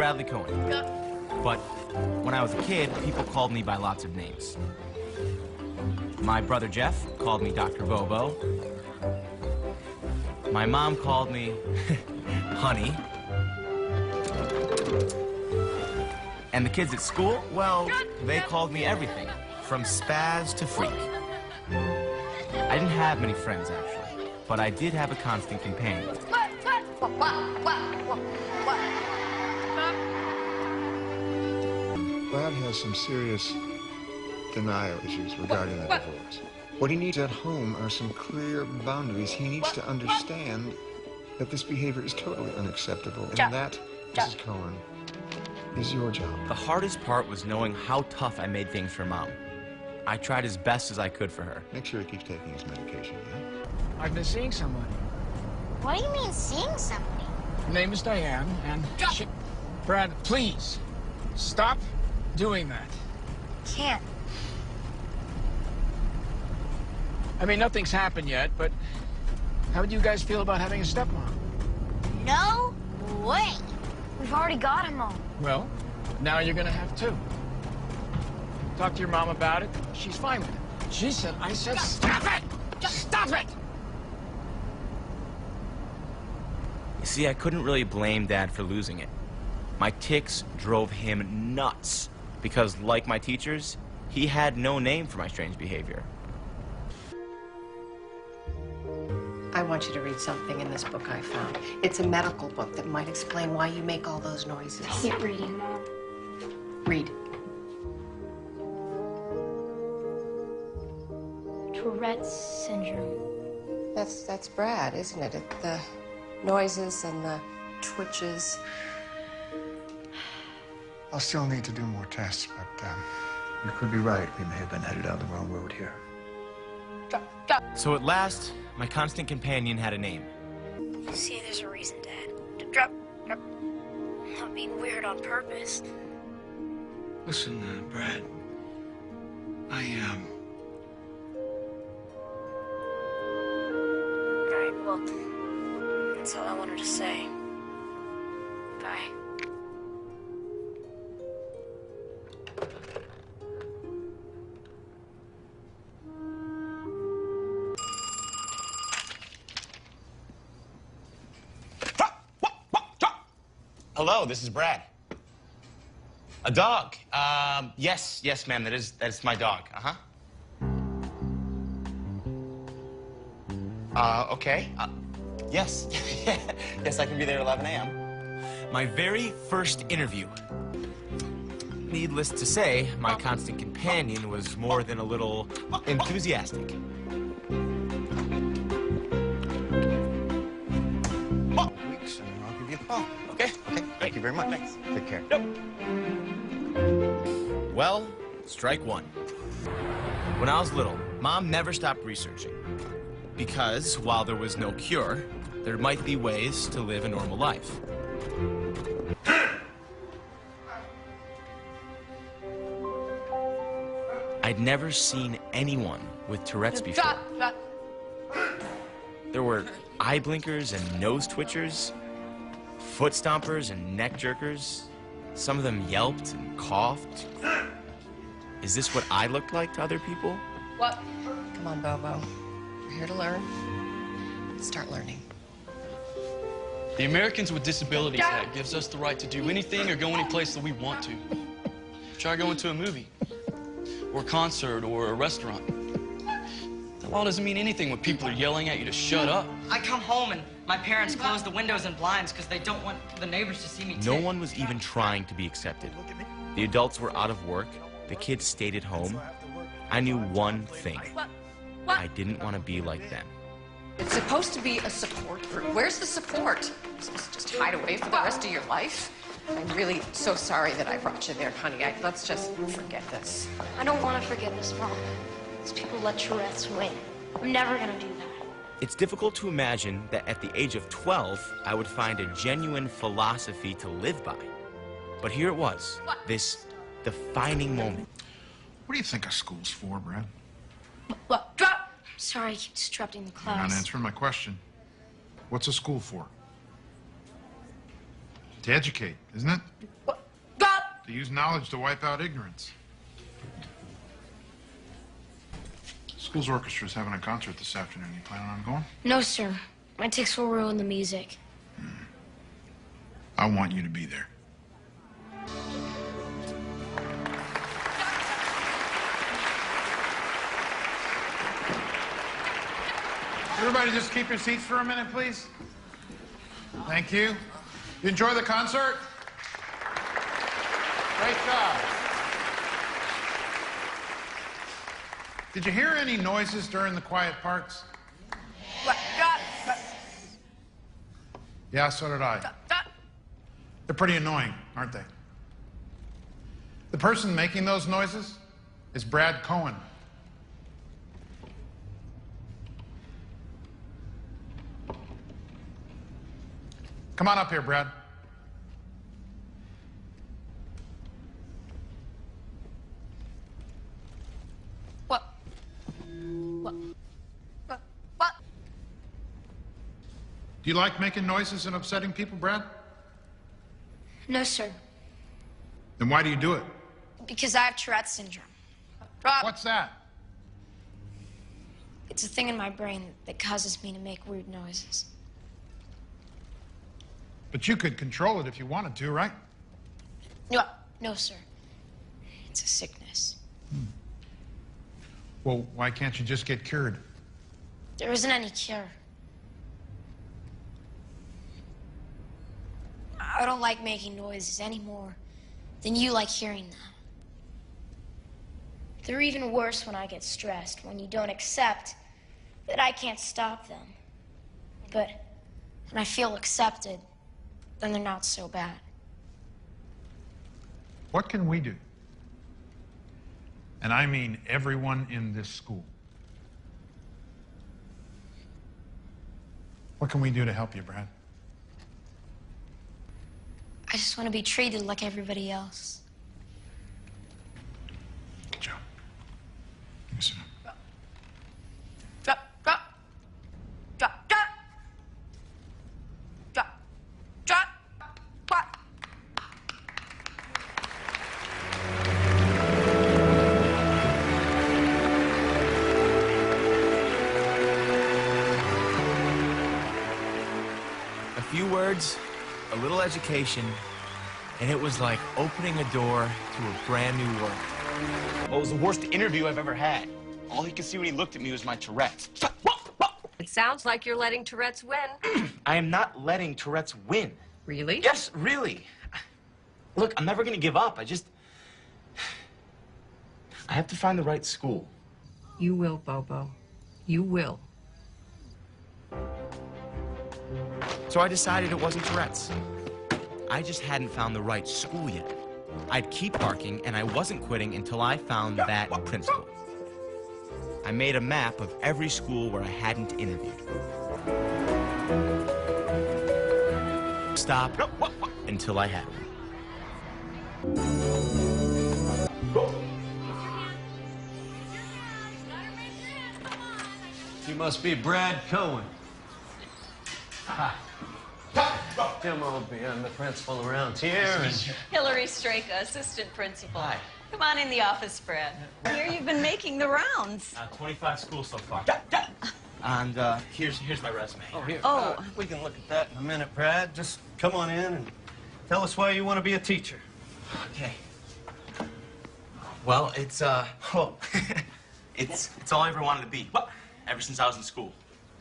Bradley Cohen. But when I was a kid, people called me by lots of names. My brother Jeff called me Dr. Bobo. My mom called me Honey. And the kids at school, well, they called me everything, from spaz to freak. I didn't have many friends, actually, but I did have a constant companion. Brad has some serious denial issues regarding the divorce. What he needs at home are some clear boundaries. He needs to understand that this behavior is totally unacceptable, and that, Mrs. Cohen, is your job. The hardest part was knowing how tough I made things for Mom. I tried as best as I could for her. Make sure he keeps taking his medication, yeah? I've been seeing somebody. What do you mean, seeing somebody? Her name is Diane, and she... Brad, please, stop doing that. Can't. I mean, nothing's happened yet, but how would you guys feel about having a stepmom? No way. We've already got him all. Well, now you're gonna have two. Talk to your mom about it. She's fine with it. She said, I said, stop it! Just stop it! You see, I couldn't really blame Dad for losing it. My tics drove him nuts because, like my teachers, he had no name for my strange behavior. I want you to read something in this book I found. It's a medical book that might explain why you make all those noises. I hate reading, Mom. Read. Tourette's syndrome. That's Brad, isn't it? The noises and the twitches. I'll still need to do more tests, but you could be right. We may have been headed down the wrong road here. So at last, my constant companion had a name. See, there's a reason, Dad. Drop. Not being weird on purpose. Listen, Brad. Alright, well, that's all I wanted to say. Bye. Hello, this is Brad. A dog. Yes, ma'am, that's my dog. Okay. Yes. Yes, I can be there at 11 a.m. My very first interview. Needless to say, my constant companion was more than a little enthusiastic. Weeks, and I'll give you a call. Okay. Thank you very much. Thanks. Take care. Nope. Well, strike one. When I was little, Mom never stopped researching. Because while there was no cure, there might be ways to live a normal life. I'd never seen anyone with Tourette's before. There were eye blinkers and nose twitchers, foot stompers and neck jerkers. Some of them yelped and coughed. Is this what I looked like to other people? What? Come on, Bobo. We're here to learn. Start learning. The Americans with Disabilities Act gives us the right to do anything or go any place that we want to. Try going to a movie, or a concert, or a restaurant. The law doesn't mean anything when people are yelling at you to shut up. I come home and my parents close the windows and blinds because they don't want the neighbors to see me No one was even trying to be accepted. The adults were out of work. The kids stayed at home. I knew one thing. I didn't want to be like them. It's supposed to be a support group. Where's the support? Just hide away for the rest of your life? I'm really so sorry that I brought you there, honey. Let's just forget this. I don't want to forget this, Mom. These people let Tourette's win. I'm never gonna do that. It's difficult to imagine that at the age of 12, I would find a genuine philosophy to live by. But here it was, this defining moment. What do you think a school's for, Brad? What? Drop! Sorry, I keep disrupting the You're not class. answering my question. What's a school for? To educate, isn't it? What? God! To use knowledge to wipe out ignorance. School's orchestra's having a concert this afternoon. You planning on going? No, sir. My tics will ruin the music. I want you to be there. Everybody just keep your seats for a minute, please. Thank you. You enjoy the concert? Great job. Did you hear any noises during the quiet parts? What? God! Yeah, so did I. They're pretty annoying, aren't they? The person making those noises is Brad Cohen. Come on up here, Brad. What? What? Do you like making noises and upsetting people, Brad? No, sir. Then why do you do it? Because I have Tourette's syndrome. Rob, What's that? it's a thing in my brain that causes me to make weird noises. But you could control it if you wanted to, right? No, sir. It's a sickness. Well, why can't you just get cured? There isn't any cure. I don't like making noises any more than you like hearing them. They're even worse when I get stressed, when you don't accept that I can't stop them. But when I feel accepted, then they're not so bad. What can we do? And I mean everyone in this school. What can we do to help you, Brad? I just want to be treated like everybody else. Joe. Let me sit down. Drop. What? A few words, a little education, and it was like opening a door to a brand new world. Well, it was the worst interview I've ever had. All he could see when he looked at me was my Tourette's. It sounds like you're letting Tourette's win. I am not letting Tourette's win. Really? Yes, really. Look, I'm never gonna give up. I have to find the right school. You will, Bobo. You will. So I decided it wasn't Tourette's. I just hadn't found the right school yet. I'd keep barking, and I wasn't quitting until I found that principal. I made a map of every school where I hadn't interviewed. Stop until I had. You must be Brad Cohen. Hi. Tim Oldby, I'm the principal around here. And... Hillary Straka, assistant principal. Hi. Come on in the office, Brad. Here you've been making the rounds. 25 schools so far. And here's my resume. Oh, here. Oh. We can look at that in a minute, Brad. Just come on in and tell us why you want to be a teacher. Okay. Well, it's it's all I ever wanted to be. Ever since I was in school.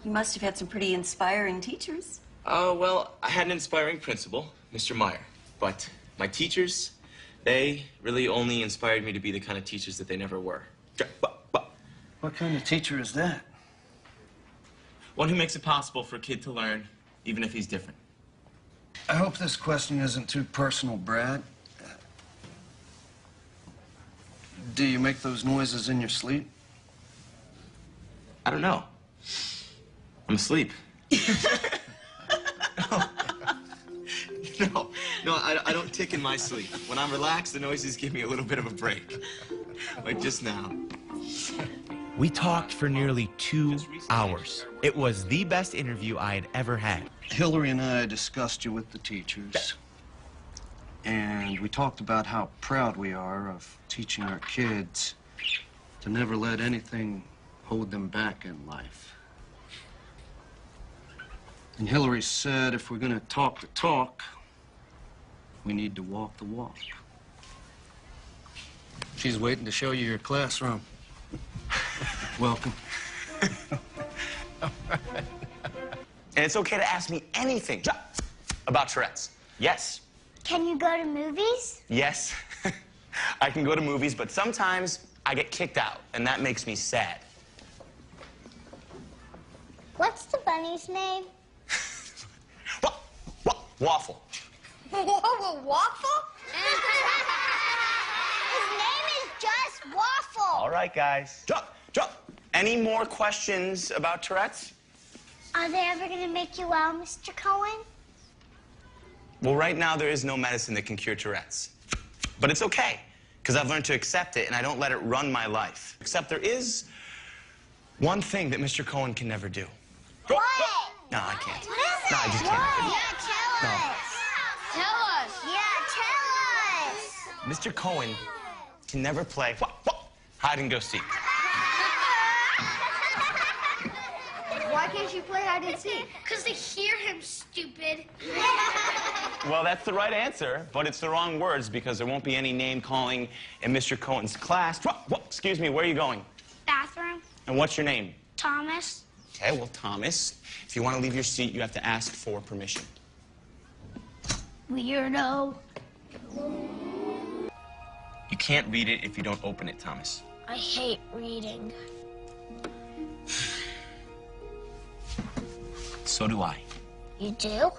You must have had some pretty inspiring teachers. Well, I had an inspiring principal, Mr. Meyer. But my teachers, they really only inspired me to be the kind of teachers that they never were. What kind of teacher is that? One who makes it possible for a kid to learn, even if he's different. I hope this question isn't too personal, Brad. Do you make those noises in your sleep? I don't know. I'm asleep. No, I don't tick in my sleep. When I'm relaxed, the noises give me a little bit of a break. Like just now. We talked for nearly 2 hours. It was the best interview I had ever had. Hillary and I discussed you with the teachers. And we talked about how proud we are of teaching our kids to never let anything hold them back in life. And Hillary said if we're going to talk the talk, we need to walk the walk. She's waiting to show you your classroom. Welcome. And it's okay to ask me anything about Tourette's. Yes. Can you go to movies? Yes. I can go to movies, but sometimes I get kicked out, and that makes me sad. What's the bunny's name? Waffle. Whoa, Waffle? His name is just Waffle. All right, guys. Any more questions about Tourette's? Are they ever going to make you well, Mr. Cohen? Well, right now, there is no medicine that can cure Tourette's. But it's okay, because I've learned to accept it, and I don't let it run my life. Except there is one thing that Mr. Cohen can never do. What? No, I can't. What is it? No, I just can't. Yeah, tell us. Tell us. Yeah, tell us. Mr. Cohen can never play hide and go seek. Why can't you play hide and seek? Because they hear him, stupid. Well, that's the right answer, but it's the wrong words because there won't be any name calling in Mr. Cohen's class. Excuse me, where are you going? Bathroom. And what's your name? Thomas. Okay, well, Thomas, if you want to leave your seat, you have to ask for permission. Weirdo. You can't read it if you don't open it, Thomas. I hate reading. So do I. You do?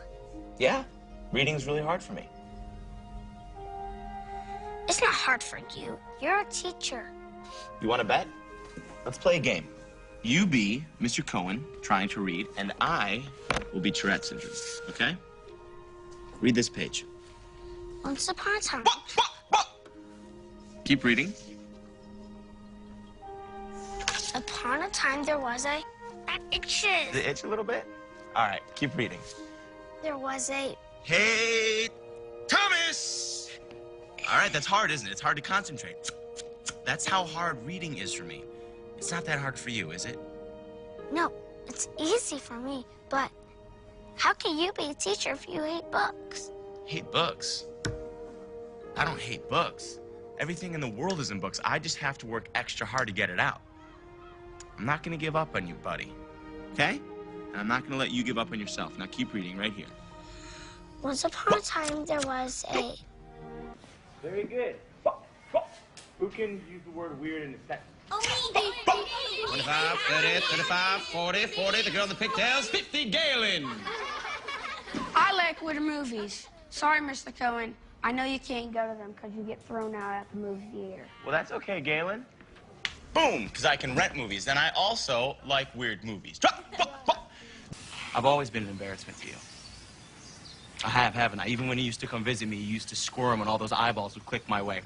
Yeah, reading's really hard for me. It's not hard for you. You're a teacher. You want to bet? Let's play a game. You be Mr. Cohen trying to read, and I will be Tourette syndrome, okay? Read this page. Once upon a time. Keep reading. Upon a time there was a... That itches. Does it itch a little bit? All right, keep reading. There was a... Hey, Thomas! All right, that's hard, isn't it? It's hard to concentrate. That's how hard reading is for me. It's not that hard for you, is it? No, it's easy for me, but how can you be a teacher if you hate books? Hate books? I don't hate books. Everything in the world is in books. I just have to work extra hard to get it out. I'm not gonna give up on you, buddy. Okay? And I'm not gonna let you give up on yourself. Now keep reading right here. Once upon a time there was a... Very good. Who can use the word weird in a sentence? 25, 30, 35, 40, 40, the girl in the pigtails, 50, Galen. I like weird movies. Sorry, Mr. Cohen. I know you can't go to them because you get thrown out at the movie theater. Well, that's okay, Galen. Boom, because I can rent movies, and I also like weird movies. I've always been an embarrassment to you. I have, haven't I? Even when you used to come visit me, you used to squirm and all those eyeballs would click my way.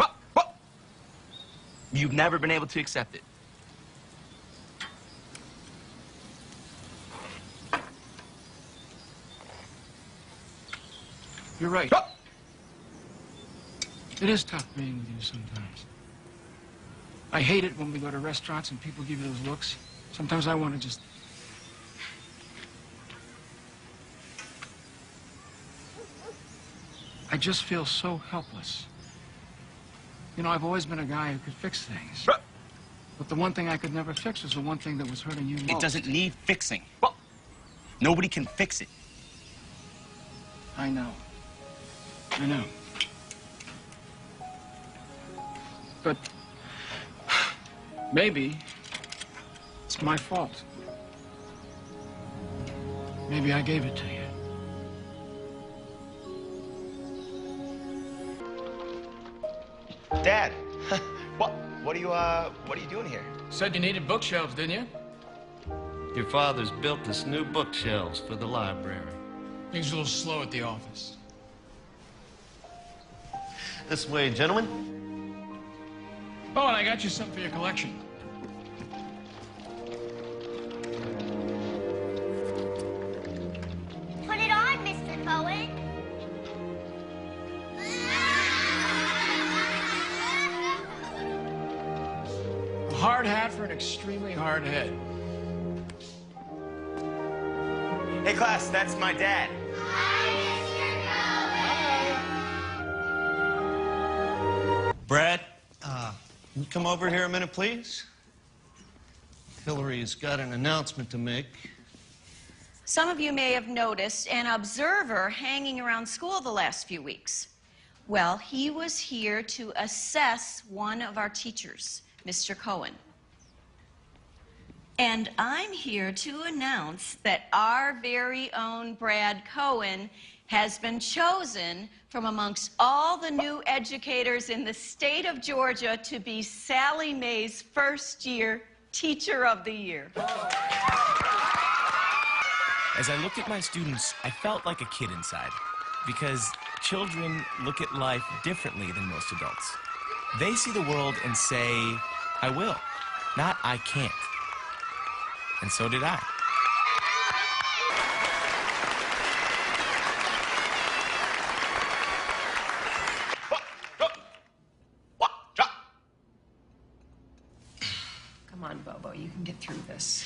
You've never been able to accept it. You're right. It is tough being with you sometimes. I hate it when we go to restaurants and people give you those looks. Sometimes I want to just... I just feel so helpless. You know, I've always been a guy who could fix things. But the one thing I could never fix was the one thing that was hurting you most. It doesn't need fixing. Nobody can fix it. I know. I know. But maybe it's my fault. Maybe I gave it to you. Dad, what are you doing here? Said you needed bookshelves, didn't you? Your father's built us new bookshelves for the library. Things are a little slow at the office. This way, gentlemen. Oh, and I got you something for your collection. Put it on, Mr. Cohen. hard hat for an extremely hard head. Hey, class, that's my dad. Brad, can you come over here a minute, please? Hillary's got an announcement to make. Some of you may have noticed an observer hanging around school the last few weeks. Well, he was here to assess one of our teachers, Mr. Cohen. And I'm here to announce that our very own Brad Cohen has been chosen from amongst all the new educators in the state of Georgia to be Sallie Mae's first-year Teacher of the Year. As I looked at my students, I felt like a kid inside, because children look at life differently than most adults. They see the world and say, I will, not I can't. And so did I. Come on, Bobo, you can get through this.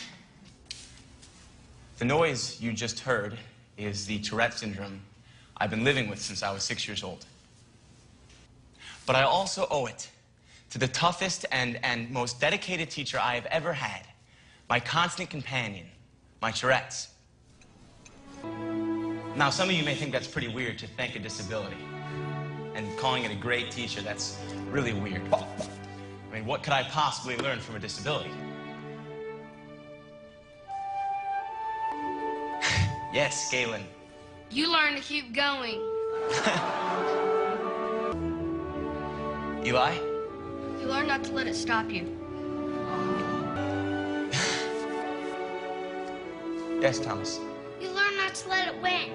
The noise you just heard is the Tourette syndrome I've been living with since I was 6 years old. But I also owe it to the toughest and most dedicated teacher I have ever had, my constant companion, my Tourette's. Now, some of you may think that's pretty weird to thank a disability. And calling it a great teacher, that's really weird. I mean, what could I possibly learn from a disability? Yes, Galen. You learn to keep going. Eli? You learn not to let it stop you. Yes, Thomas. You learn not to let it win.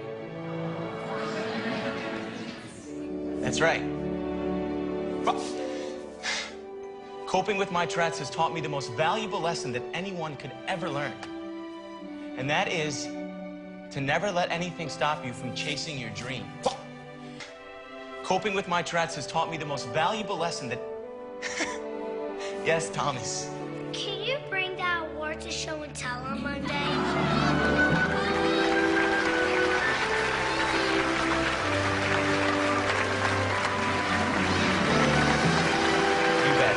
That's right. Coping with my Tourette's has taught me the most valuable lesson that anyone could ever learn. And that is to never let anything stop you from chasing your dream. Coping with my Tourette's has taught me the most valuable lesson that... Yes, Thomas. Can you bring that award to show and tell on Monday? You bet.